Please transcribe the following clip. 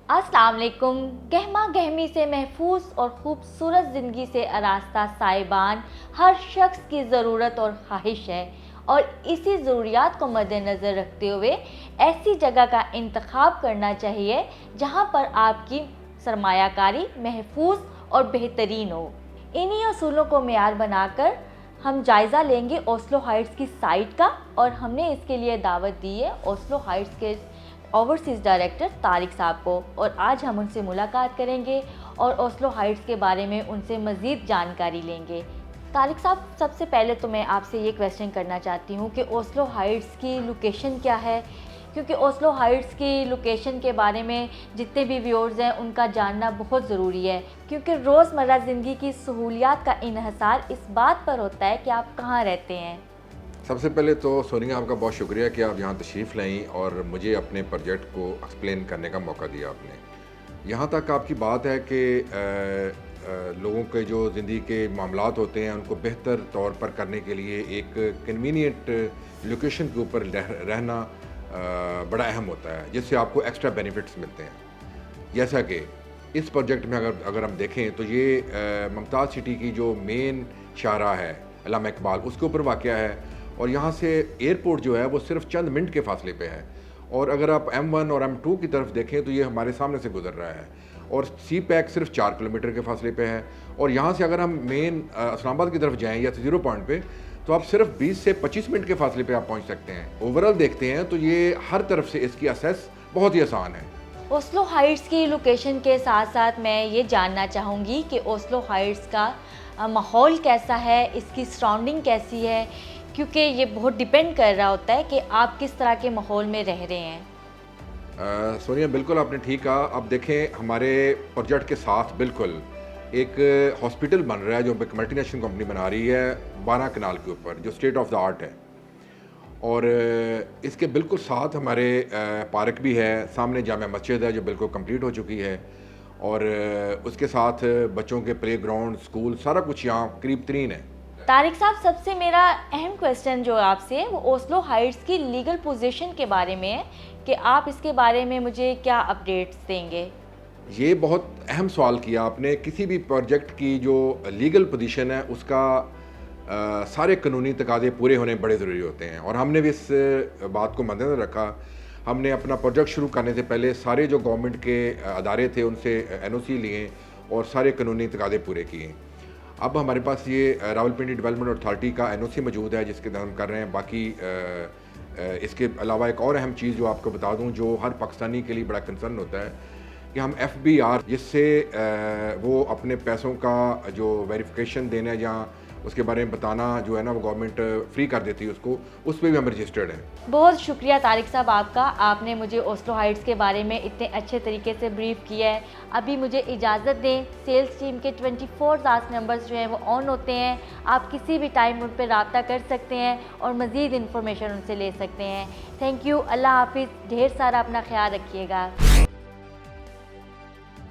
अस्सलाम वालेकुम। गहमा गहमी से महफूज और ख़ूबसूरत ज़िंदगी से आरास्ता साइबान हर शख्स की ज़रूरत और ख्वाहिश है, और इसी ज़रूरियात को मद्देनज़र रखते हुए ऐसी जगह का इंतखाब करना चाहिए जहां पर आपकी सरमायाकारी महफूज और बेहतरीन हो। इन्हीं असूलों को मेयार बनाकर हम जायज़ा लेंगे ओस्लो हाइट्स की साइट का, और हमने इसके लिए दावत दी है ओस्लो हाइट्स के ओवरसीज़ डायरेक्टर तारिक साहब को, और आज हम उनसे मुलाकात करेंगे और ओस्लो हाइट्स के बारे में उनसे मज़ीद जानकारी लेंगे। तारिक साहब, सबसे पहले तो मैं आपसे ये क्वेश्चन करना चाहती हूँ कि ओस्लो हाइट्स की लोकेशन क्या है, क्योंकि ओस्लो हाइट्स की लोकेशन के बारे में जितने भी व्यूअर्स हैं उनका जानना बहुत ज़रूरी है, क्योंकि रोज़मर्रा ज़िंदगी की सहूलियात का इन्हसार इस बात पर होता है कि आप कहाँ रहते हैं। सबसे पहले तो सोनिया, आपका बहुत शुक्रिया कि आप यहाँ तशरीफ़ लाईं और मुझे अपने प्रोजेक्ट को एक्सप्लेन करने का मौका दिया आपने। यहाँ तक आपकी बात है कि लोगों के जो ज़िंदगी के मामलात होते हैं उनको बेहतर तौर पर करने के लिए एक कन्वीनियंट लोकेशन के ऊपर रहना बड़ा अहम होता है, जिससे आपको एक्स्ट्रा बेनिफिट्स मिलते हैं। जैसा कि इस प्रोजेक्ट में अगर हम देखें तो ये मुमताज़ सिटी की जो मेन शाहराह है अल्लामा इकबाल, उसके ऊपर वाक़या है, और यहाँ से एयरपोर्ट जो है वो सिर्फ चंद मिनट के फासले पे है। और अगर आप M1 और M2 की तरफ देखें तो ये हमारे सामने से गुजर रहा है, और सी पैक सिर्फ 4 किलोमीटर के फासले पे है। और यहाँ से अगर हम मेन इस्लामाबाद की तरफ जाएँ या ज़ीरो पॉइंट पे, तो आप सिर्फ 20 से 25 मिनट के फासले पे आप पहुँच सकते हैं। ओवरऑल देखते हैं तो ये हर तरफ से इसकी असेस बहुत ही आसान है। ओस्लो हाइट्स की लोकेशन के साथ साथ मैं ये जानना चाहूँगी कि ओस्लो हाइट्स का माहौल कैसा है, इसकी सराउंडिंग कैसी है, क्योंकि ये बहुत डिपेंड कर रहा होता है कि आप किस तरह के माहौल में रह रहे हैं। सोनिया, बिल्कुल आपने ठीक कहा। अब देखें, हमारे प्रोजेक्ट के साथ बिल्कुल एक हॉस्पिटल बन रहा है जो एक मल्टीनेशनल कंपनी बना रही है 12 कनाल के ऊपर, जो स्टेट ऑफ द आर्ट है। और इसके बिल्कुल साथ हमारे पार्क भी है, सामने जामा मस्जिद है जो बिल्कुल कंप्लीट हो चुकी है, और उसके साथ बच्चों के प्ले ग्राउंड, स्कूल, सारा कुछ यहाँ करीब तरीन है। तारिक साहब, सबसे मेरा अहम क्वेश्चन जो आपसे है वो ओस्लो हाइट्स की लीगल पोजीशन के बारे में है कि आप इसके बारे में मुझे क्या अपडेट्स देंगे। ये बहुत अहम सवाल किया आपने। किसी भी प्रोजेक्ट की जो लीगल पोजीशन है उसका सारे कानूनी तकाज़े पूरे होने बड़े ज़रूरी होते हैं, और हमने भी इस बात को मद्देनज़र रखा। हमने अपना प्रोजेक्ट शुरू करने से पहले सारे जो गवर्नमेंट के अदारे थे उनसे NOC लिए और सारे कानूनी तकाज़े पूरे किए। अब हमारे पास ये रावलपिंडी डेवलपमेंट अथॉरिटी का NOC मौजूद है जिसके तहत हम कर रहे हैं। बाकी इसके अलावा एक और अहम चीज़ जो आपको बता दूं, जो हर पाकिस्तानी के लिए बड़ा कंसर्न होता है, कि हम FBR, जिससे वो अपने पैसों का जो वेरिफिकेशन देना है या उसके बारे में बताना जो है ना, वो गवर्नमेंट फ्री कर देती है उसको, उस पर भी हम रजिस्टर्ड हैं। बहुत शुक्रिया तारिक साहब आपका, आपने मुझे ओस्लो हाइट्स के बारे में इतने अच्छे तरीके से ब्रीफ किया है। अभी मुझे इजाज़त दें। सेल्स टीम के 24 आवर्स नंबर्स जो हैं वो ऑन होते हैं, आप किसी भी टाइम उन पर रब्ता कर सकते हैं और मज़ीद इन्फॉर्मेशन उनसे ले सकते हैं। Thank you. अल्लाह हाफिज़। ढेर सारा अपना ख्याल रखिएगा।